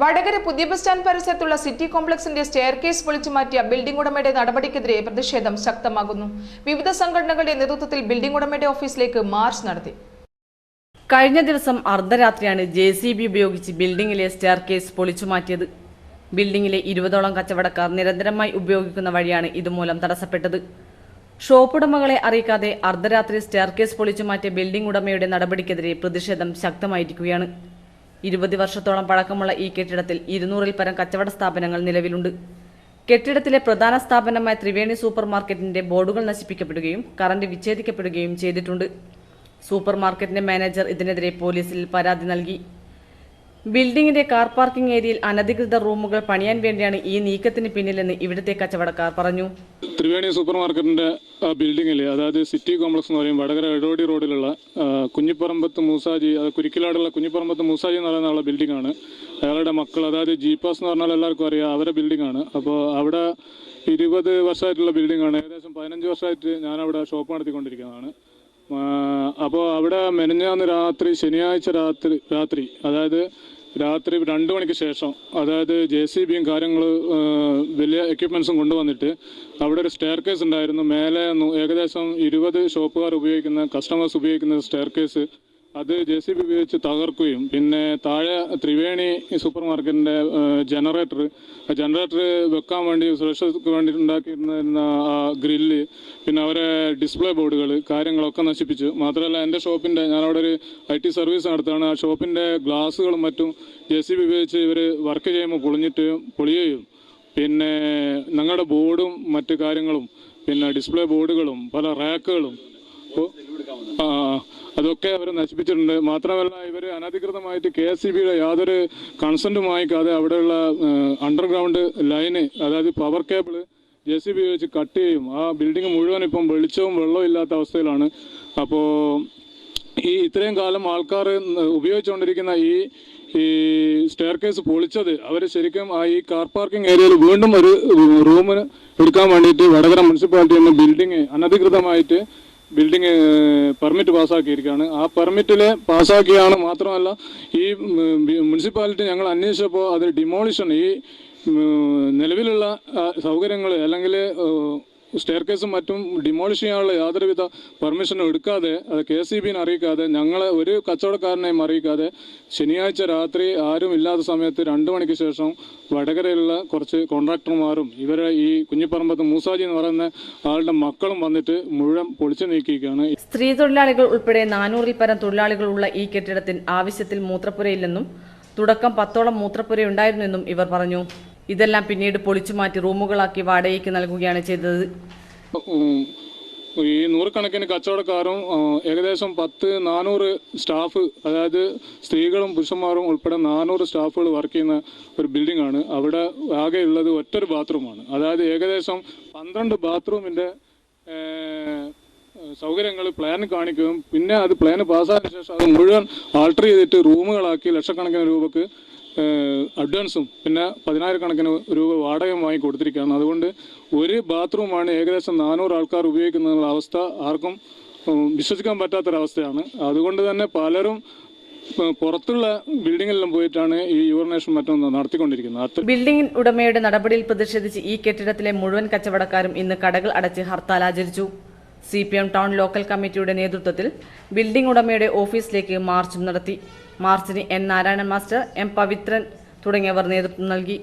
വടകര പുതിയ bus stand പരിസരത്തുള്ള city കോംപ്ലക്സിന്റെ staircase പൊളിച്ചു മാറ്റിയ ബിൽഡിംഗ് ഉടമയുടെ നടപടിക്കെതിരെ പ്രതിഷേധം ശക്തമാകുന്നു. വിവിധ സംഘടനകളുടെ നേതൃത്വത്തിൽ ബിൽഡിംഗ് ഉടമയുടെ ഓഫീസിലേക്ക് മാർച്ച് നടത്തി. കഴിഞ്ഞ ദിവസം അർദ്ധരാത്രിയാണ് JCB ഉപയോഗിച്ച് ബിൽഡിംഗിലെ സ്റ്റെയർകേസ് പൊളിച്ചു മാറ്റിയത്. ബിൽഡിംഗിലെ 20ഓളം കച്ചവടക്കാർ നിരന്തരമായി ഉപയോഗിക്കുന്ന വഴിയാണ് ഇതുമൂലം തടസ്സപ്പെട്ടത്. ഷോപ്പ് ഉടമകളെ അറിയിക്കാതെ അർദ്ധരാത്രി സ്റ്റെയർകേസ് പൊളിച്ചു മാറ്റിയ ബിൽഡിംഗ് ഉടമയുടെ നടപടിക്കെതിരെ പ്രതിഷേധം ശക്തമായിരിക്കുകയാണ്. 20 വർഷത്തോളം പഴക്കമുള്ള ഈ കെട്ടിടത്തിൽ 200-ൽ പരം കച്ചവട സ്ഥാപനങ്ങൾ നിലവിലുണ്ട്. കെട്ടിടത്തിലെ പ്രധാന സ്ഥാപനമായ ത്രിവേണി സൂപ്പർ മാർക്കറ്റിന്റെ ബോർഡുകൾ നശിപ്പിക്കപ്പെടുകയും കറന്റ് വിച്ഛേദിക്കപ്പെടുകയും ചെയ്തിട്ടുണ്ട്. സൂപ്പർ മാർക്കറ്റിന്റെ മാനേജർ ഇതിനെതിരെ പോലീസിൽ പരാതി നൽകി. ബിൽഡിംഗിന്റെ കാർ പാർക്കിംഗ് ഏരിയയിൽ അനധികൃത റൂമുകൾ പണിയാൻ വേണ്ടിയാണ് ഈ നീക്കത്തിന് പിന്നിലെന്ന് ഇവിടുത്തെ കച്ചവടക്കാർ പറഞ്ഞു. ത്രിവേണി സൂപ്പർ മാർക്കറ്റിന്റെ ബിൽഡിംഗിൽ, അതായത് സിറ്റി കോംപ്ലക്സ് എന്ന് പറയും, വടകര എടോടി റോഡിലുള്ള കുഞ്ഞിപ്പറമ്പത്ത് മൂസാജി, കുരിക്കിലാടുള്ള കുഞ്ഞിപ്പറമ്പത്ത് മൂസാജി എന്ന് പറയുന്ന ബിൽഡിംഗ് ആണ്. അയാളുടെ മക്കൾ, അതായത് ജീപ്പാസ് എന്ന് പറഞ്ഞാൽ എല്ലാവർക്കും അറിയാം, അവരുടെ ബിൽഡിംഗ് ആണ്. അപ്പോൾ അവിടെ 20 വർഷമായിട്ടുള്ള ബിൽഡിംഗ് ആണ്. ഏകദേശം 15 വർഷമായിട്ട് ഞാനവിടെ ഷോപ്പ് നടത്തിക്കൊണ്ടിരിക്കുന്നതാണ്. അപ്പോൾ അവിടെ മെനഞ്ഞാന്ന് രാത്രി, ശനിയാഴ്ച രാത്രി അതായത് രാത്രി 2 മണിക്ക് ശേഷം, അതായത് JCBയും കാര്യങ്ങൾ വലിയ എക്യുപ്മെൻസും കൊണ്ടുവന്നിട്ട് അവിടെ ഒരു സ്റ്റെയർകേസ് ഉണ്ടായിരുന്നു. മേലെ ഏകദേശം 20 ഷോപ്പുകാർ ഉപയോഗിക്കുന്ന, കസ്റ്റമേഴ്സ് ഉപയോഗിക്കുന്ന സ്റ്റെയർകേസ്, അത് JCB ഉപയോഗിച്ച് തകർക്കുകയും, പിന്നെ താഴെ ത്രിവേണി സൂപ്പർ മാർക്കറ്റിൻ്റെ ജനറേറ്റർ വെക്കാൻ വേണ്ടി, സുരക്ഷയ്ക്ക് വേണ്ടി ഉണ്ടാക്കിയിരുന്ന ഗ്രില്ല്, പിന്നെ അവരെ ഡിസ്പ്ലേ ബോർഡുകൾ, കാര്യങ്ങളൊക്കെ നശിപ്പിച്ചു. മാത്രമല്ല എൻ്റെ ഷോപ്പിൻ്റെ, ഞാനവിടെ ഒരു IT സർവീസ് നടത്തുകയാണ്, ആ ഷോപ്പിൻ്റെ ഗ്ലാസ്സുകളും മറ്റും JCB ഉപയോഗിച്ച് ഇവർ വർക്ക് ചെയ്യുമ്പോൾ പൊളിയുകയും, പിന്നെ ഞങ്ങളുടെ ബോർഡും മറ്റു കാര്യങ്ങളും, പിന്നെ ഡിസ്പ്ലേ ബോർഡുകളും പല റാക്കുകളും അതൊക്കെ അവർ നശിപ്പിച്ചിട്ടുണ്ട്. മാത്രമല്ല ഇവർ അനധികൃതമായിട്ട് KSEBയുടെ യാതൊരു കൺസെൻറ്റും വാങ്ങിക്കാതെ അവിടെയുള്ള അണ്ടർഗ്രൗണ്ട് ലൈന്, അതായത് പവർ കേബിള് JCB വെച്ച് കട്ട് ചെയ്യും. ആ ബിൽഡിംഗ് മുഴുവൻ ഇപ്പം വെളിച്ചവും വെള്ളവും ഇല്ലാത്ത അവസ്ഥയിലാണ്. അപ്പോൾ ഇത്രയും കാലം ആൾക്കാർ ഉപയോഗിച്ചുകൊണ്ടിരിക്കുന്ന ഈ സ്റ്റെയർകേസ് പൊളിച്ചത് അവർ ശരിക്കും ഈ കാർ പാർക്കിംഗ് ഏരിയയിൽ വീണ്ടും ഒരു റൂമിന് എടുക്കാൻ വേണ്ടിയിട്ട് വടകര മുനിസിപ്പാലിറ്റി എന്ന ബിൽഡിംഗ് അനധികൃതമായിട്ട് ബിൽഡിംഗ് പെർമിറ്റ് പാസ്സാക്കിയിരിക്കുകയാണ്. ആ പെർമിറ്റിൽ പാസ്സാക്കിയാണ്. മാത്രമല്ല ഈ മുനിസിപ്പാലിറ്റി ഞങ്ങൾ അന്വേഷിച്ചപ്പോൾ അത് ഡിമോളിഷൻ, ഈ നിലവിലുള്ള സൗകര്യങ്ങൾ അല്ലെങ്കിൽ സ്റ്റെയർകേസും മറ്റും ഡിമോളിഷ് ചെയ്യാനുള്ള യാതൊരുവിധ പെർമിഷനും എടുക്കാതെ, അത് KSEBനെ അറിയിക്കാതെ, ഞങ്ങളെ ഒരു കച്ചവടക്കാരനെയും അറിയിക്കാതെ, ശനിയാഴ്ച രാത്രി ആരും ഇല്ലാത്ത സമയത്ത് 2 മണിക്ക് ശേഷം വടകരയിലുള്ള കുറച്ച് കോൺട്രാക്ടർമാരും ഇവരെ ഈ കുഞ്ഞിപ്പറമ്പത്ത് മൂസാജി എന്ന് പറയുന്ന ആളുടെ മക്കളും വന്നിട്ട് മുഴുവൻ പൊളിച്ചു നീക്കിയിരിക്കുകയാണ്. സ്ത്രീ തൊഴിലാളികൾ ഉൾപ്പെടെ 400-ൽ പരം തൊഴിലാളികളുള്ള ഈ കെട്ടിടത്തിന് ആവശ്യത്തിൽ മൂത്രപ്പുരയില്ലെന്നും തുടക്കം 10ഓളം മൂത്രപ്പുരയുണ്ടായിരുന്നെന്നും ഇവർ പറഞ്ഞു. ഇതെല്ലാം പിന്നീട് പൊളിച്ചു മാറ്റി റൂമുകളാക്കി വാടകയ്ക്ക് നൽകുകയാണ് ചെയ്തത്. ഈ 100 കച്ചവടക്കാരും ഏകദേശം 400 സ്റ്റാഫ്, അതായത് സ്ത്രീകളും പുരുഷന്മാരും ഉൾപ്പെടെ 400 സ്റ്റാഫുകൾ വർക്ക് ചെയ്യുന്ന ഒരു ബിൽഡിംഗ് ആണ്. അവിടെ ആകെ ഉള്ളത് ഒറ്റൊരു ബാത്റൂമാണ്. അതായത് ഏകദേശം 12 ബാത്റൂമിൻ്റെ സൗകര്യങ്ങൾ പ്ലാൻ കാണിക്കുകയും, പിന്നെ അത് പ്ലാന് പാസ്സായതിനു ശേഷം അത് മുഴുവൻ ആൾട്ടർ ചെയ്തിട്ട് റൂമുകളാക്കി ലക്ഷക്കണക്കിന് രൂപക്ക് അഡ്വാൻസും പിന്നെ 10,000 കണക്കിന് രൂപ വാടകയും വാങ്ങി കൊടുത്തിരിക്കുകയാണ്. അതുകൊണ്ട് ഒരു ബാത്റൂമാണ് ഏകദേശം 400 ആൾക്കാർ ഉപയോഗിക്കുന്ന അവസ്ഥ ആർക്കും വിശ്വസിക്കാൻ പറ്റാത്തൊരവസ്ഥയാണ്. അതുകൊണ്ട് തന്നെ പലരും പുറത്തുള്ള ബിൽഡിങ്ങിലെല്ലാം പോയിട്ടാണ് ഈ യൂറിനേഷൻ മറ്റും നടത്തിക്കൊണ്ടിരിക്കുന്നത്. ബിൽഡിംഗ് ഉടമയുടെ നടപടിയിൽ പ്രതിഷേധിച്ച് ഈ കെട്ടിടത്തിലെ മുഴുവൻ കച്ചവടക്കാരും ഇന്ന് കടകൾ അടച്ച് ഹർത്താൽ ആചരിച്ചു. CPM ടൗൺ ലോക്കൽ കമ്മിറ്റിയുടെ നേതൃത്വത്തിൽ ബിൽഡിംഗ് ഉടമയുടെ ഓഫീസിലേക്ക് മാർച്ചും നടത്തി. മാർച്ചിന് N Narayanan master, M Pavithran തുടങ്ങിയവർ നേതൃത്വം നൽകി.